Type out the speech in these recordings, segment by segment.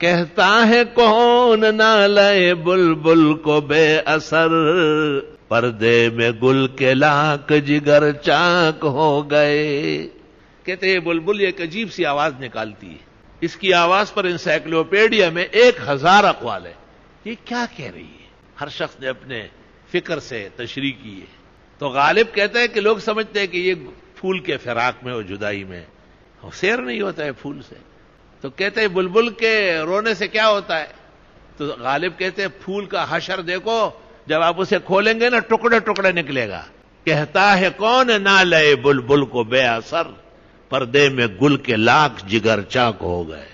کہتا ہے کون نہ لائے بلبل کو بے اثر، پردے میں گل کے لاکھ جگر چاک ہو گئے۔ کہتے ہیں بلبل ایک عجیب سی آواز نکالتی ہے، اس کی آواز پر انسائکلوپیڈیا میں 1000 اقوال ہے، یہ کیا کہہ رہی ہے؟ ہر شخص نے اپنے فکر سے تشریح کی ہے۔ تو غالب کہتا ہے کہ لوگ سمجھتے ہیں کہ یہ پھول کے فراق میں اور جدائی میں، سیر نہیں ہوتا ہے پھول سے۔ تو کہتے ہیں بلبل کے رونے سے کیا ہوتا ہے؟ تو غالب کہتے ہیں پھول کا حشر دیکھو، جب آپ اسے کھولیں گے نا ٹکڑے ٹکڑے نکلے گا۔ کہتا ہے کون نہ لے بلبل کو بے اثر، پردے میں گل کے لاکھ جگر چاک ہو گئے۔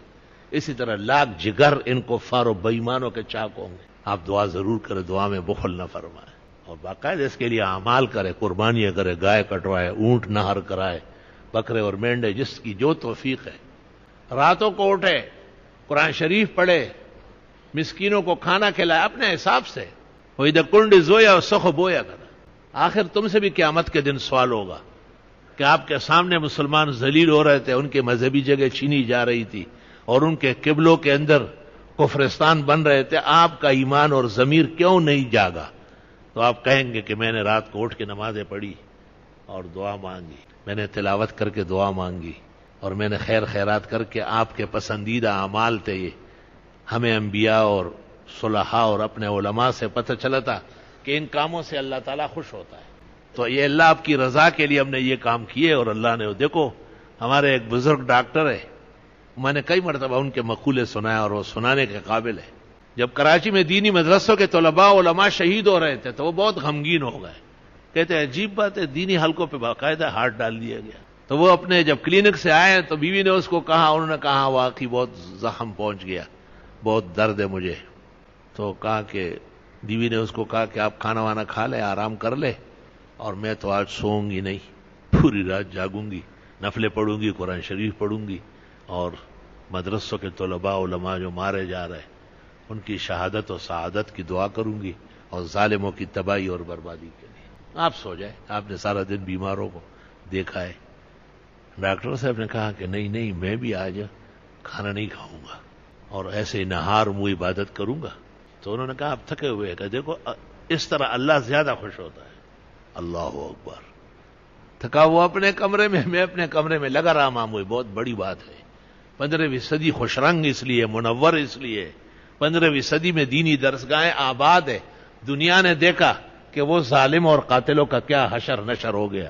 اسی طرح لاکھ جگر ان کفار و بےایمانوں کے چاک ہوں گے۔ آپ دعا ضرور کریں، دعا میں بخل نہ فرمائیں، اور باقاعدہ اس کے لیے اعمال کرے، قربانیاں کرے، گائے کٹوائے، اونٹ نہر کرائے، بکرے اور مینڈے، جس کی جو توفیق ہے۔ راتوں کو اٹھے، قرآن شریف پڑھے، مسکینوں کو کھانا کھلائے اپنے حساب سے۔ وَإِذَا كُنْڈِ زویا اور سخ بویا کرا۔ آخر تم سے بھی قیامت کے دن سوال ہوگا کہ آپ کے سامنے مسلمان ذلیل ہو رہے تھے، ان کے مذہبی جگہ چھینی جا رہی تھی اور ان کے قبلوں کے اندر کفرستان بن رہے تھے، آپ کا ایمان اور ضمیر کیوں نہیں جاگا؟ تو آپ کہیں گے کہ میں نے رات کو اٹھ کے نمازیں پڑھی اور دعا مانگی، میں نے تلاوت کر کے دعا مانگی، اور میں نے خیر خیرات کر کے، آپ کے پسندیدہ اعمال تھے یہ۔ ہمیں انبیاء اور صلحاء اور اپنے علماء سے پتہ چلا تھا کہ ان کاموں سے اللہ تعالیٰ خوش ہوتا ہے، تو یہ اللہ آپ کی رضا کے لیے ہم نے یہ کام کیے، اور اللہ نے دیکھو ہمارے ایک بزرگ ڈاکٹر ہے، میں نے کئی مرتبہ ان کے مقولے سنائے اور وہ سنانے کے قابل ہے۔ جب کراچی میں دینی مدرسوں کے طلباء علماء شہید ہو رہے تھے تو وہ بہت غمگین ہو گئے، کہتے ہیں عجیب بات ہے، دینی حلقوں پہ باقاعدہ ہاتھ ڈال دیا گیا۔ تو وہ اپنے جب کلینک سے آئے تو بیوی نے اس کو کہا، انہوں نے کہا واقعی بہت زخم پہنچ گیا، بہت درد ہے مجھے۔ تو کہا کہ بیوی نے اس کو کہا کہ آپ کھانا وانا کھا لیں، آرام کر لیں، اور میں تو آج سوؤں گی نہیں، پوری رات جاگوں گی، نفلیں پڑھوں گی، قرآن شریف پڑھوں گی، اور مدرسوں کے طلباء علماء جو مارے جا رہے ہیں ان کی شہادت و سعادت کی دعا کروں گی، اور ظالموں کی تباہی اور بربادی کے لیے۔ آپ سو جائیں، آپ نے سارا دن بیماروں کو دیکھا ہے۔ ڈاکٹر صاحب نے کہا کہ نہیں میں بھی آج کھانا نہیں کھاؤں گا اور ایسے نہار منہ عبادت کروں گا۔ تو انہوں نے کہا آپ تھکے ہوئے ہیں، کہ دیکھو اس طرح اللہ زیادہ خوش ہوتا ہے۔ اللہ اکبر۔ تھکا ہوا اپنے کمرے میں، میں اپنے کمرے میں لگا رہا معمولی، بہت بڑی بات ہے۔ 15ویں صدی خوش رنگ اس لیے، منور اس لیے، 15ویں صدی میں دینی درسگاہیں آباد ہے۔ دنیا نے دیکھا کہ وہ ظالم اور قاتلوں کا کیا حشر نشر ہو گیا،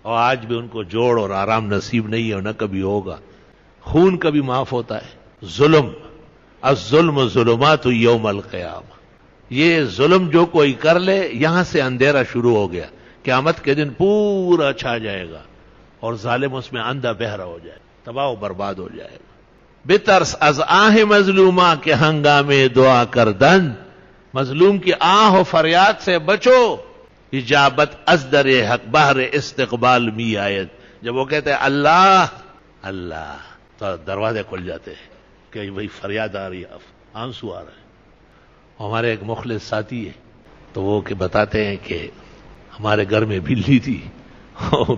اور آج بھی ان کو جوڑ اور آرام نصیب نہیں ہے اور نہ کبھی ہوگا۔ خون کبھی معاف ہوتا ہے؟ ظلم، الظلم ظلمات یوم القیامہ، یہ ظلم جو کوئی کر لے، یہاں سے اندھیرا شروع ہو گیا، قیامت کے دن پورا چھا جائے گا اور ظالم اس میں اندھا بہرا ہو جائے، تباہ و برباد ہو جائے گا۔ بترس از آہ مظلومہ کے ہنگامے دعا کردن، مظلوم کی آہ و فریاد سے بچو، اجابت از در حق بہر استقبال می آیت۔ جب وہ کہتے ہیں اللہ اللہ تو دروازے کھل جاتے ہیں کہ وہی فریاد آ رہی ہے، آنسو آ رہے ہیں۔ ہمارے ایک مخلص ساتھی ہے، تو وہ کہ بتاتے ہیں کہ ہمارے گھر میں بلی تھی،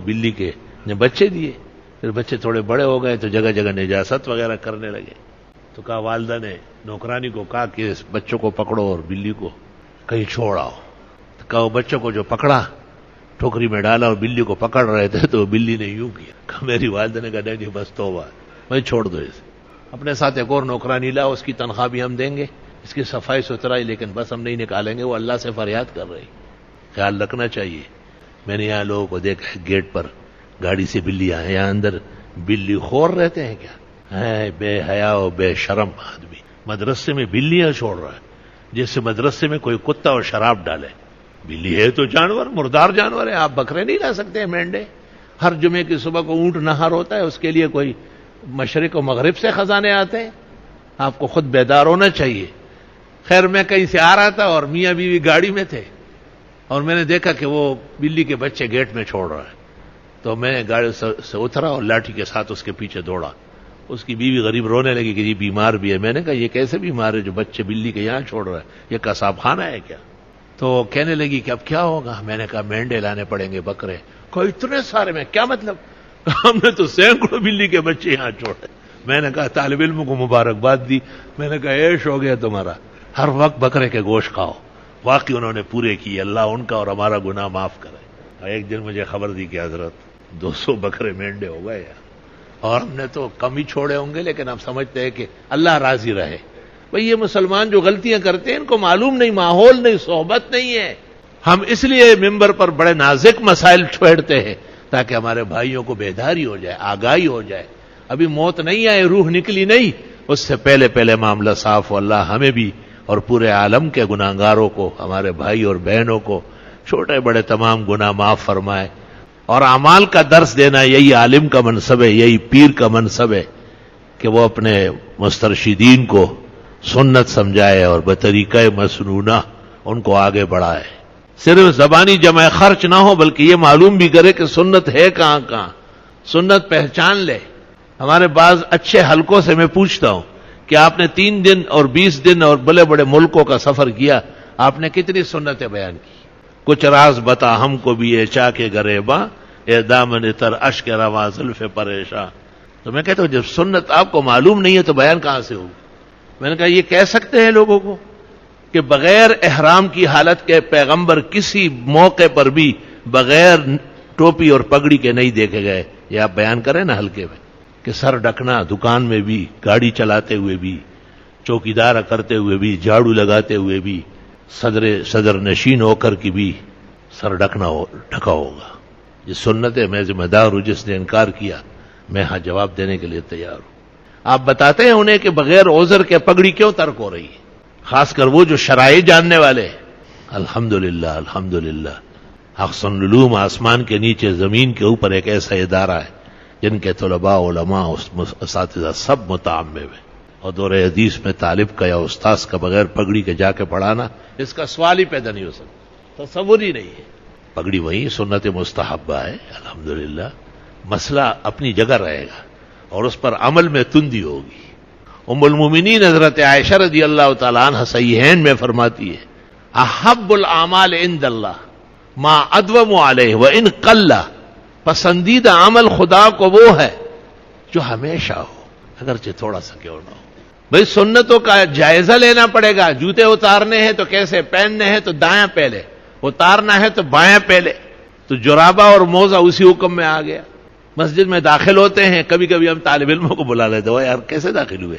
بلی کے نے بچے دیے، پھر بچے تھوڑے بڑے ہو گئے تو جگہ جگہ نجاست وغیرہ کرنے لگے، تو کہا والدہ نے نوکرانی کو کہا کہ اس بچوں کو پکڑو اور بلی کو کہیں چھوڑ آؤ۔ تو کہا وہ بچوں کو جو پکڑا ٹوکری میں ڈالا اور بلی کو پکڑ رہے تھے تو بلی نے یوں کیا، کہا میری والدہ نے کہا نہیں بس توبہ، میں چھوڑ دو اسے۔ اپنے ساتھ ایک اور نوکرانی لا، اس کی تنخواہ بھی ہم دیں گے، اس کی صفائی ستھرائی، لیکن بس ہم نہیں نکالیں گے، وہ اللہ سے فریاد کر رہی۔ خیال رکھنا چاہیے۔ میں نے یہاں لوگوں کو دیکھا ہے گیٹ پر گاڑی سے بلی آئے، یہاں اندر بلی خور رہتے ہیں کیا؟ ہے بے حیا و بے شرم آدمی، مدرسے میں بلیاں چھوڑ رہا ہے، جیسے مدرسے میں کوئی کتا اور شراب ڈالے۔ بلی ہے تو جانور، مردار جانور ہے، آپ بکرے نہیں لا سکتے، مینڈے۔ ہر جمعے کی صبح کو اونٹ نہار ہوتا ہے، اس کے لیے کوئی مشرق و مغرب سے خزانے آتے ہیں؟ آپ کو خود بیدار ہونا چاہیے۔ خیر میں کہیں سے آ رہا تھا اور میاں بیوی گاڑی میں تھے، اور میں نے دیکھا کہ وہ بلی کے بچے گیٹ میں چھوڑ رہا ہے، تو میں گاڑی سے اترا اور لاٹھی کے ساتھ اس کے پیچھے دوڑا۔ اس کی بیوی غریب رونے لگی کہ یہ بیمار بھی ہے۔ میں نے کہا یہ کیسے بیمار ہے جو بچے بلی کے یہاں چھوڑ رہا ہے، یہ قصاب خانہ ہے کیا؟ تو کہنے لگی کہ اب کیا ہوگا؟ میں نے کہا مینڈے لانے پڑیں گے، بکرے۔ کوئی اتنے سارے میں کیا مطلب؟ ہم نے تو سینکڑوں بلی کے بچے یہاں چھوڑے۔ میں نے کہا طالب علم کو مبارکباد دی، میں نے کہا عیش ہو گیا تمہارا، ہر وقت بکرے کے گوشت کھاؤ۔ واقعی انہوں نے پورے کیے، اللہ ان کا اور ہمارا گناہ معاف کرے۔ ایک دن مجھے خبر دی کہ حضرت 200 بکرے مینڈے ہو گئے اور ہم نے تو کم ہی چھوڑے ہوں گے، لیکن ہم سمجھتے ہیں کہ اللہ راضی رہے۔ بھئی یہ مسلمان جو غلطیاں کرتے ہیں ان کو معلوم نہیں، ماحول نہیں، صحبت نہیں ہے۔ ہم اس لیے ممبر پر بڑے نازک مسائل چھیڑتے ہیں تاکہ ہمارے بھائیوں کو بیداری ہو جائے، آگاہی ہو جائے۔ ابھی موت نہیں آئے، روح نکلی نہیں، اس سے پہلے معاملہ صاف ہو۔ اللہ ہمیں بھی اور پورے عالم کے گناہگاروں کو، ہمارے بھائی اور بہنوں کو چھوٹے بڑے تمام گناہ معاف فرمائے۔ اور اعمال کا درس دینا یہی عالم کا منصب ہے، یہی پیر کا منصب ہے کہ وہ اپنے مسترشدین کو سنت سمجھائے اور بطریقہ مسنونہ ان کو آگے بڑھائے۔ صرف زبانی جمع خرچ نہ ہو، بلکہ یہ معلوم بھی کرے کہ سنت ہے کہاں کہاں، سنت پہچان لے۔ ہمارے بعض اچھے حلقوں سے میں پوچھتا ہوں کہ آپ نے 3 دن اور 20 دن اور بڑے بڑے ملکوں کا سفر کیا، آپ نے کتنی سنتیں بیان کی؟ کچھ راز بتا ہم کو بھی، اے چا کے گریباں، اے دامن تر اشک رواں زلف پریشاں۔ تو میں کہتا ہوں جب سنت آپ کو معلوم نہیں ہے تو بیان کہاں سے ہوگی؟ میں نے کہا یہ کہہ سکتے ہیں لوگوں کو کہ بغیر احرام کی حالت کے پیغمبر کسی موقع پر بھی بغیر ٹوپی اور پگڑی کے نہیں دیکھے گئے؟ یہ آپ بیان کریں نا ہلکے میں، کہ سر ڈھکنا دکان میں بھی، گاڑی چلاتے ہوئے بھی، چوکیدار کرتے ہوئے بھی، جھاڑو لگاتے ہوئے بھی، صدر نشین ہو کر کی بھی سر ڈھکا ہوگا۔ یہ سنت ہے، میں ذمہ دار ہوں، جس نے انکار کیا میں ہاں جواب دینے کے لیے تیار ہوں۔ آپ بتاتے ہیں انہیں کہ بغیر عذر کے پگڑی کیوں ترک ہو رہی ہے، خاص کر وہ جو شرائع جاننے والے۔ الحمدللہ الحمدللہ، احسن العلوم آسمان کے نیچے زمین کے اوپر ایک ایسا ادارہ ہے جن کے طلباء، علماء، اساتذہ سب متعمم ہیں، اور دور حدیث میں طالب کا یا استاذ کا بغیر پگڑی کے جا کے پڑھانا، اس کا سوال ہی پیدا نہیں ہو سکتا، تصور ہی نہیں ہے۔ پگڑی وہی سنت مستحبہ ہے، الحمدللہ، مسئلہ اپنی جگہ رہے گا اور اس پر عمل میں تندی ہوگی۔ ام المومنین حضرت عائشہ رضی اللہ تعالیٰ عنہ صحیحین میں فرماتی ہے، احب الاعمال عند اللہ ما ادوم علیہ وان قل، پسندیدہ عمل خدا کو وہ ہے جو ہمیشہ ہو، اگرچہ تھوڑا سا کیوں نہ ہو۔ بھئی سنتوں کا جائزہ لینا پڑے گا، جوتے اتارنے ہیں تو کیسے پہننے ہیں، تو دایاں پہلے، اتارنا ہے تو بایاں پہلے، تو جرابہ اور موزہ اسی حکم میں آ گیا۔ مسجد میں داخل ہوتے ہیں، کبھی کبھی ہم طالب علموں کو بلا لیتے ہو، یار کیسے داخل ہوئے؟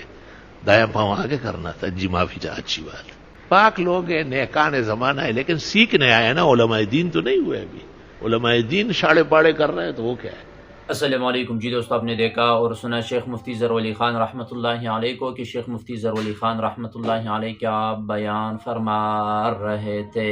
دایاں پاؤں آگے کرنا تھا، جی معافی چاہ، اچھی بات۔ پاک لوگ ہیں، نیکان زمانہ ہے، لیکن سیکھنے آئے نا، علماء دین تو نہیں ہوئے ابھی۔ علماء دین شاڑے پاڑے کر رہے ہیں تو وہ کیا ہے؟ السلام علیکم جی دوستو، آپ نے دیکھا اور سنا شیخ مفتی ظہور علی خان رحمۃ اللہ علیہ کو کہ شیخ مفتی ظہور علی خان رحمۃ اللہ علیہ کیا بیان فرما رہے تھے۔